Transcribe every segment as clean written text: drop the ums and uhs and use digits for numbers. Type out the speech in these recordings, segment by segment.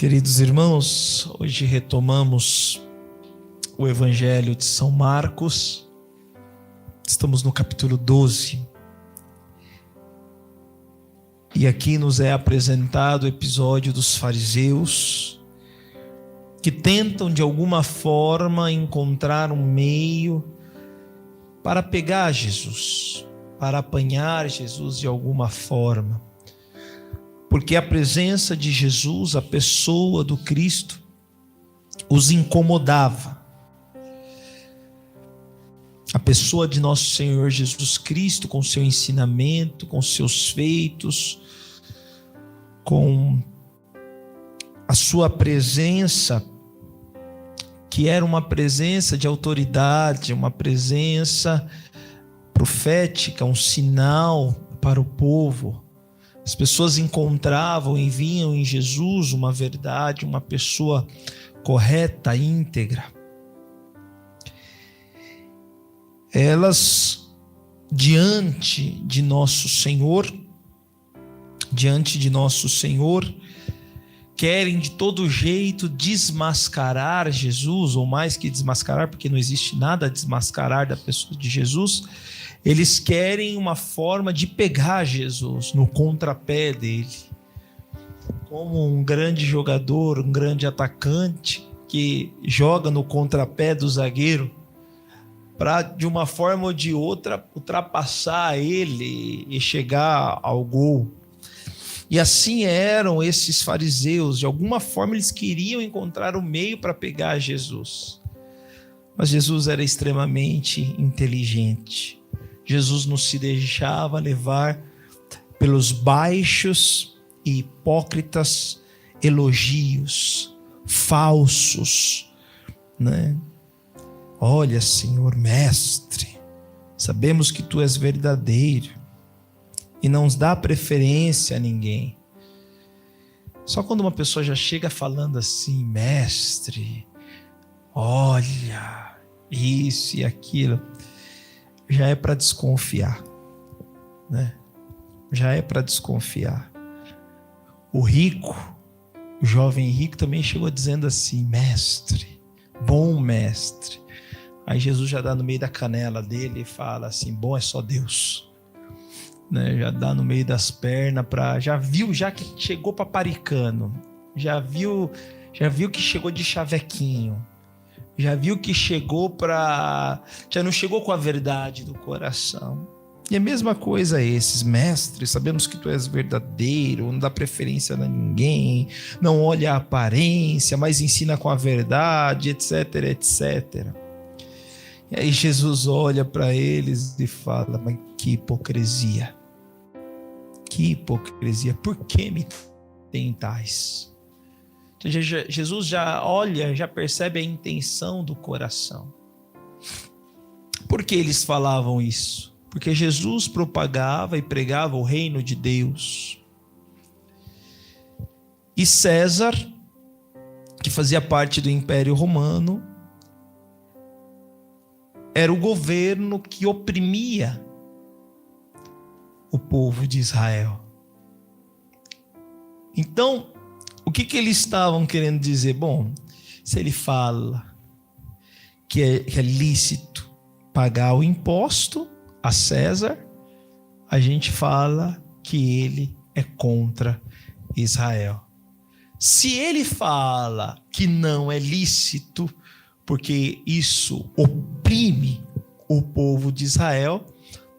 Queridos irmãos, hoje retomamos o Evangelho de São Marcos. Estamos no capítulo 12. E aqui nos é apresentado o episódio dos fariseus, que tentam de alguma forma encontrar um meio para pegar Jesus, para apanhar Jesus de alguma forma. Porque a presença de Jesus, a pessoa do Cristo, os incomodava. A pessoa de nosso Senhor Jesus Cristo, com seu ensinamento, com seus feitos, com a sua presença, que era uma presença de autoridade, uma presença profética, um sinal para o povo. As pessoas encontravam e viam em Jesus uma verdade, uma pessoa correta, íntegra. Elas, diante de nosso Senhor, querem de todo jeito desmascarar Jesus, ou mais que desmascarar, porque não existe nada a desmascarar da pessoa de Jesus. Eles querem uma forma de pegar Jesus no contrapé dele, como um grande jogador, um grande atacante que joga no contrapé do zagueiro para, de uma forma ou de outra, ultrapassar ele e chegar ao gol. E assim eram esses fariseus. De alguma forma eles queriam encontrar o meio para pegar Jesus. Mas Jesus era extremamente inteligente. Jesus não se deixava levar pelos baixos e hipócritas elogios falsos, né? Olha, Senhor Mestre, sabemos que Tu és verdadeiro e não dá preferência a ninguém. Só quando uma pessoa já chega falando assim, Mestre, olha, isso e aquilo, já é para desconfiar, né? Já é para desconfiar. O rico, o jovem rico também chegou dizendo assim, mestre, bom mestre. Aí Jesus já dá no meio da canela dele e fala assim, bom é só Deus, né? Já dá no meio das pernas, já viu que chegou paparicano, já viu que chegou de chavequinho, já viu que já não chegou com a verdade do coração. E a mesma coisa esses, mestres, sabemos que Tu és verdadeiro, não dá preferência a ninguém, não olha a aparência, mas ensina com a verdade, etc, etc. E aí Jesus olha para eles e fala, mas que hipocrisia, por que me tentais? Jesus já olha, já percebe a intenção do coração. Por que eles falavam isso? Porque Jesus propagava e pregava o reino de Deus. E César, que fazia parte do Império Romano, era o governo que oprimia o povo de Israel. Então, o que eles estavam querendo dizer? Bom, se ele fala que é lícito pagar o imposto a César, a gente fala que ele é contra Israel. Se ele fala que não é lícito, porque isso oprime o povo de Israel,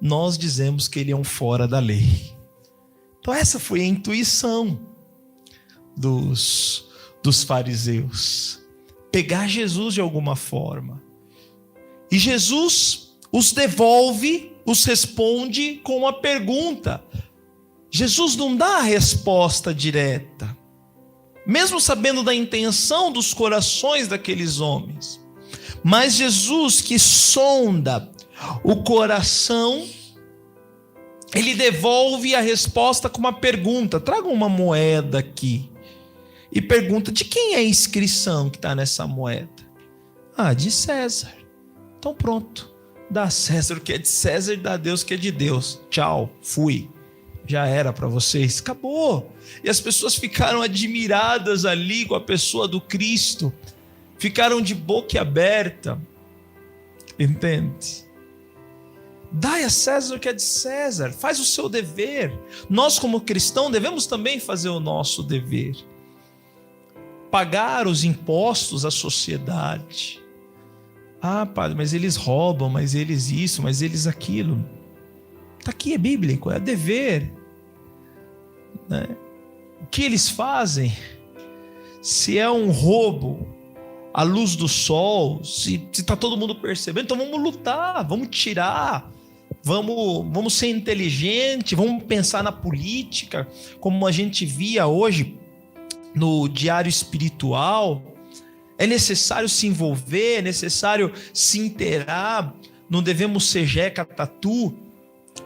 nós dizemos que ele é um fora da lei. Então essa foi a intuição dos fariseus, pegar Jesus de alguma forma. E Jesus os devolve, os responde com uma pergunta. Jesus não dá a resposta direta, mesmo sabendo da intenção dos corações daqueles homens. Mas Jesus, que sonda o coração, ele devolve a resposta com uma pergunta. Traga uma moeda aqui. E pergunta, de quem é a inscrição que está nessa moeda? Ah, de César. Então pronto, dá a César o que é de César e dá a Deus o que é de Deus. Tchau, fui. já era para vocês, acabou. E as pessoas ficaram admiradas ali com a pessoa do Cristo, ficaram de boca aberta, entende? Dai a César o que é de César, faz o seu dever. Nós, como cristãos, devemos também fazer o nosso dever. Pagar os impostos à sociedade. Ah, padre, mas eles roubam, mas eles isso, mas eles aquilo. Está aqui, é bíblico, é dever. Né? O que eles fazem? Se é um roubo à luz do sol, se está todo mundo percebendo, então vamos lutar, vamos tirar. Vamos ser inteligentes, vamos pensar na política, como a gente via hoje no diário espiritual. É necessário se envolver, é necessário se inteirar, não devemos ser jeca tatu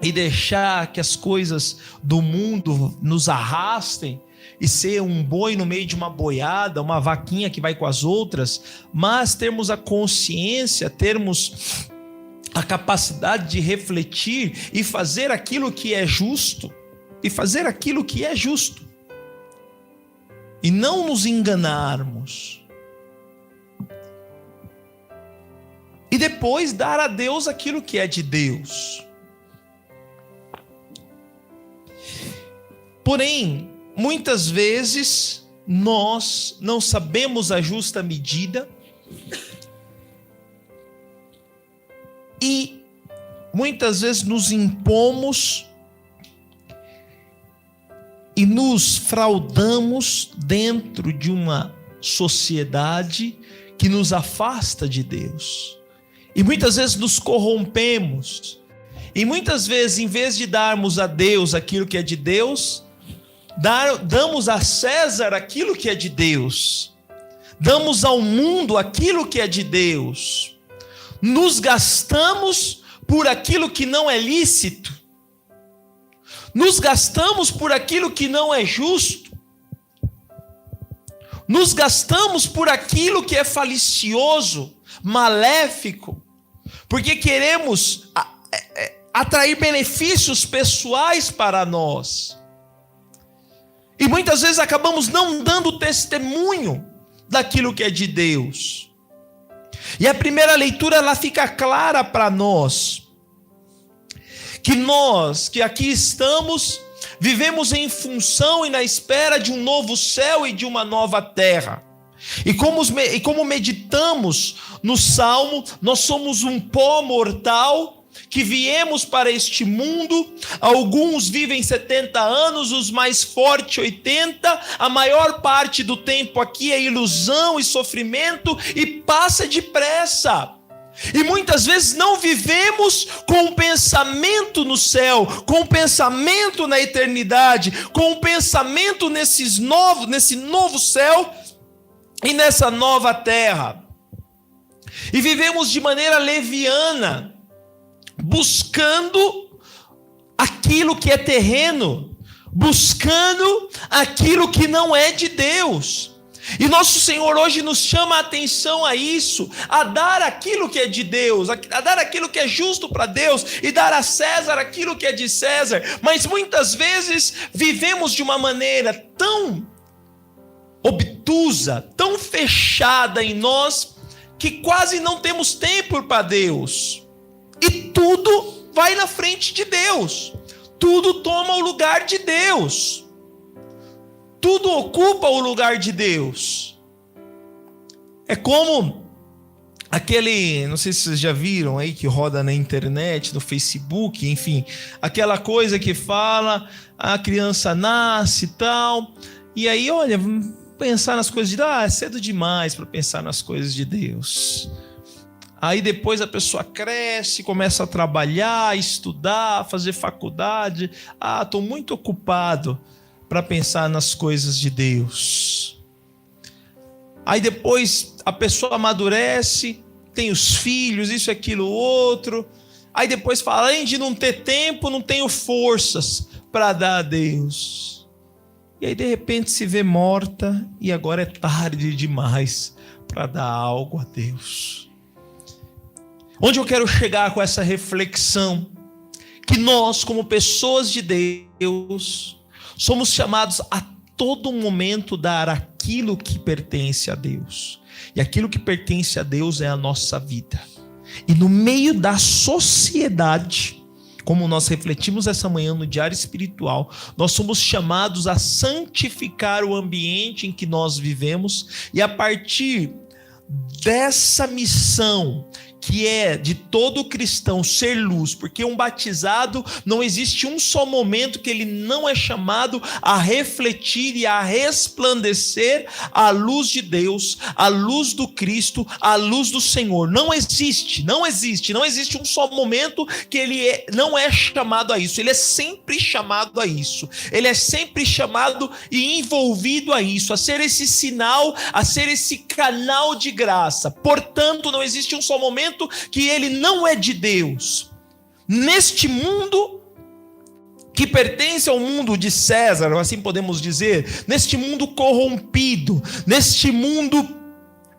e deixar que as coisas do mundo nos arrastem e ser um boi no meio de uma boiada, uma vaquinha que vai com as outras, mas termos a consciência, termos a capacidade de refletir e fazer aquilo que é justo, e não nos enganarmos, e depois dar a Deus aquilo que é de Deus. Porém, muitas vezes nós não sabemos a justa medida e muitas vezes nos impomos e nos fraudamos dentro de uma sociedade que nos afasta de Deus. E muitas vezes nos corrompemos. E muitas vezes, em vez de darmos a Deus aquilo que é de Deus, damos a César aquilo que é de Deus. Damos ao mundo aquilo que é de Deus. Nos gastamos por aquilo que não é lícito. Nos gastamos por aquilo que não é justo. Nos gastamos por aquilo que é falicioso, maléfico, porque queremos atrair benefícios pessoais para nós. E muitas vezes acabamos não dando testemunho daquilo que é de Deus. E a primeira leitura ela fica clara para nós, que aqui estamos, vivemos em função e na espera de um novo céu e de uma nova terra. E como meditamos no Salmo, nós somos um pó mortal que viemos para este mundo. Alguns vivem 70 anos, os mais fortes 80. A maior parte do tempo aqui é ilusão e sofrimento e passa depressa. E muitas vezes não vivemos com o pensamento no céu, com o pensamento na eternidade, com o pensamento nesse novo céu e nessa nova terra. E vivemos de maneira leviana, buscando aquilo que é terreno, buscando aquilo que não é de Deus. E nosso Senhor hoje nos chama a atenção a isso, a dar aquilo que é de Deus, a dar aquilo que é justo para Deus e dar a César aquilo que é de César. Mas muitas vezes vivemos de uma maneira tão obtusa, tão fechada em nós, que quase não temos tempo para Deus. E tudo vai na frente de Deus, tudo toma o lugar de Deus. Tudo ocupa o lugar de Deus. É como aquele, não sei se vocês já viram aí, que roda na internet, no Facebook, enfim, aquela coisa que fala, a criança nasce e tal, e aí, olha, pensar nas coisas de Deus, é cedo demais para pensar nas coisas de Deus. Aí depois a pessoa cresce, começa a trabalhar, estudar, fazer faculdade. Estou muito ocupado para pensar nas coisas de Deus. Aí depois a pessoa amadurece, tem os filhos, isso, aquilo, outro. Aí depois fala, além de não ter tempo, não tenho forças para dar a Deus. E aí de repente se vê morta e agora é tarde demais para dar algo a Deus. Onde eu quero chegar com essa reflexão? que nós, como pessoas de Deus, somos chamados a todo momento dar aquilo que pertence a Deus. E aquilo que pertence a Deus é a nossa vida. E no meio da sociedade, como nós refletimos essa manhã no Diário Espiritual, nós somos chamados a santificar o ambiente em que nós vivemos, e a partir dessa missão, que é de todo cristão ser luz, porque um batizado, não existe um só momento que ele não é chamado a refletir e a resplandecer a luz de Deus, a luz do Cristo, a luz do Senhor. Não existe um só momento que ele não é chamado a isso. Ele é sempre chamado a isso. Ele é sempre chamado e envolvido a isso, a ser esse sinal, a ser esse canal de graça. Portanto, não existe um só momento que ele não é de Deus. Neste mundo que pertence ao mundo de César, assim podemos dizer, neste mundo corrompido, neste mundo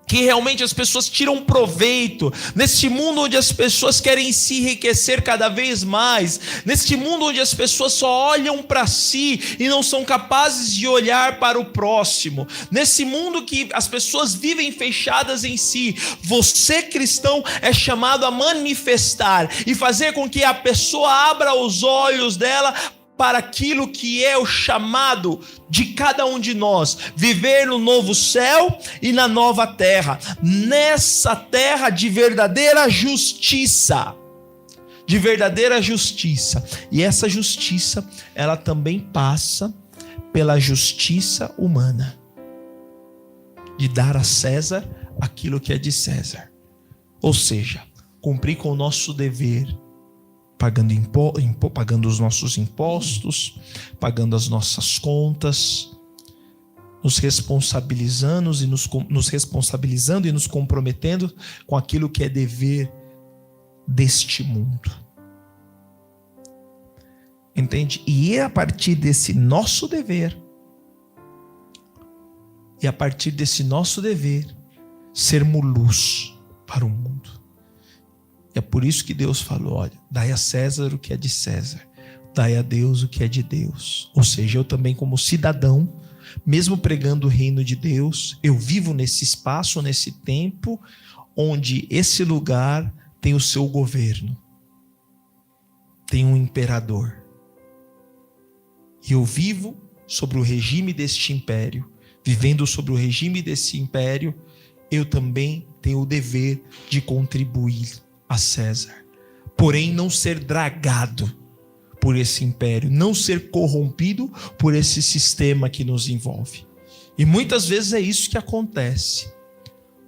que realmente as pessoas tiram proveito, neste mundo onde as pessoas querem se enriquecer cada vez mais, neste mundo onde as pessoas só olham para si e não são capazes de olhar para o próximo, nesse mundo que as pessoas vivem fechadas em si, você, cristão, é chamado a manifestar e fazer com que a pessoa abra os olhos dela para aquilo que é o chamado de cada um de nós, viver no novo céu e na nova terra, nessa terra de verdadeira justiça, e essa justiça, ela também passa pela justiça humana, de dar a César aquilo que é de César, ou seja, cumprir com o nosso dever, pagando os nossos impostos, pagando as nossas contas, nos responsabilizando e nos comprometendo com aquilo que é dever deste mundo. Entende? E é a partir desse nosso dever, sermos luz para o mundo. É por isso que Deus falou, olha, dai a César o que é de César, dai a Deus o que é de Deus. Ou seja, eu também como cidadão, mesmo pregando o reino de Deus, eu vivo nesse espaço, nesse tempo, onde esse lugar tem o seu governo, tem um imperador. E eu vivo sobre o regime deste império. Vivendo sobre o regime desse império, eu também tenho o dever de contribuir a César, porém não ser dragado por esse império, não ser corrompido por esse sistema que nos envolve. E muitas vezes é isso que acontece,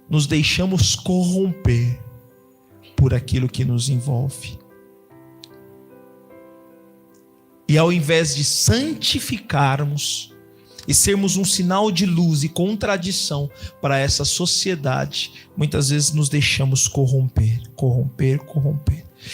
nos deixamos corromper por aquilo que nos envolve, e ao invés de santificarmos e sermos um sinal de luz e contradição para essa sociedade, muitas vezes nos deixamos corromper.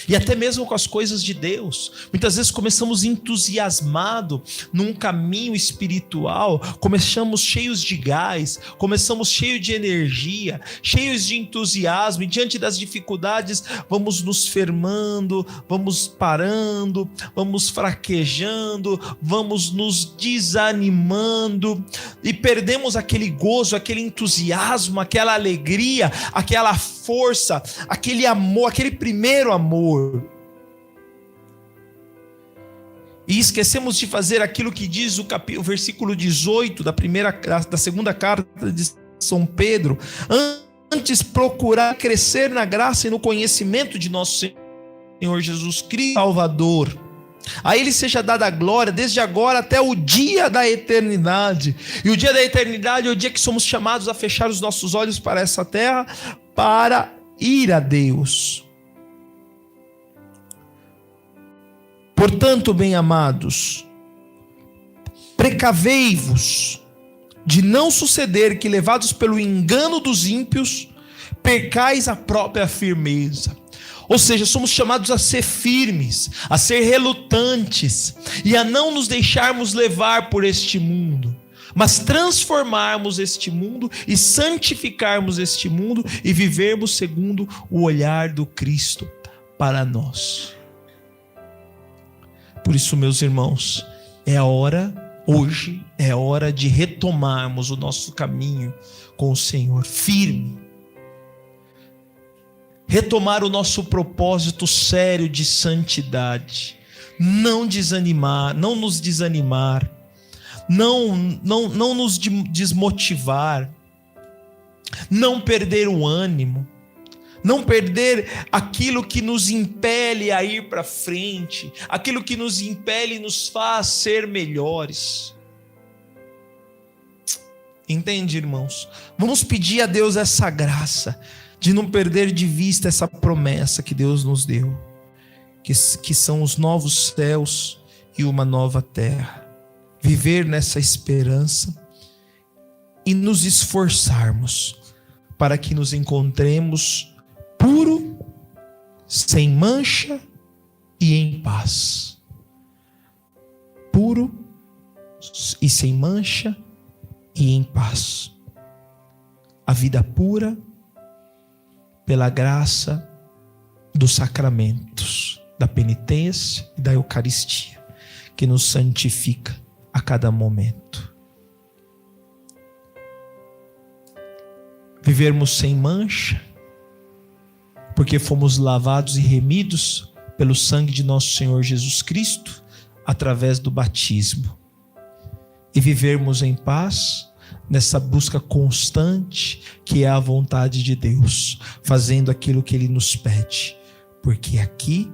E até mesmo com as coisas de Deus, muitas vezes começamos entusiasmados num caminho espiritual, começamos cheios de gás, começamos cheios de energia, cheios de entusiasmo, e diante das dificuldades vamos nos firmando, vamos parando, vamos fraquejando, vamos nos desanimando e perdemos aquele gozo, aquele entusiasmo, aquela alegria, aquela força, aquele amor, aquele primeiro amor. E esquecemos de fazer aquilo que diz o versículo 18 da segunda carta de São Pedro: antes procurar crescer na graça e no conhecimento de nosso Senhor Jesus Cristo Salvador. A Ele seja dada a glória desde agora até o dia da eternidade. E o dia da eternidade é o dia que somos chamados a fechar os nossos olhos para essa terra, para ir a Deus. Portanto, bem-amados, precavei-vos de não suceder que, levados pelo engano dos ímpios, percais a própria firmeza. Ou seja, somos chamados a ser firmes, a ser relutantes e a não nos deixarmos levar por este mundo, mas transformarmos este mundo e santificarmos este mundo e vivermos segundo o olhar do Cristo para nós. Por isso, meus irmãos, hoje é hora de retomarmos o nosso caminho com o Senhor, firme. Retomar o nosso propósito sério de santidade. Não desanimar, não nos desanimar, não nos desmotivar, não perder o ânimo, não perder aquilo que nos impele a ir para frente, aquilo que nos impele e nos faz ser melhores. Entende, irmãos? Vamos pedir a Deus essa graça de não perder de vista essa promessa que Deus nos deu, que são os novos céus e uma nova terra. Viver nessa esperança e nos esforçarmos para que nos encontremos puro, sem mancha e em paz. Puro e sem mancha e em paz. A vida pura pela graça dos sacramentos, da penitência e da Eucaristia, que nos santifica a cada momento. Vivermos sem mancha, porque fomos lavados e remidos pelo sangue de nosso Senhor Jesus Cristo, através do batismo. E vivermos em paz, nessa busca constante, que é a vontade de Deus, fazendo aquilo que Ele nos pede, porque aqui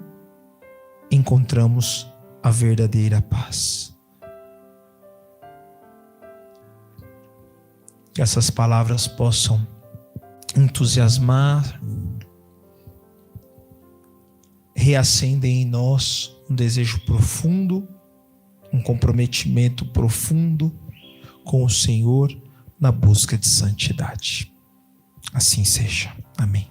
encontramos a verdadeira paz. Que essas palavras possam entusiasmar, reacendem em nós um desejo profundo, um comprometimento profundo com o Senhor na busca de santidade. Assim seja. Amém.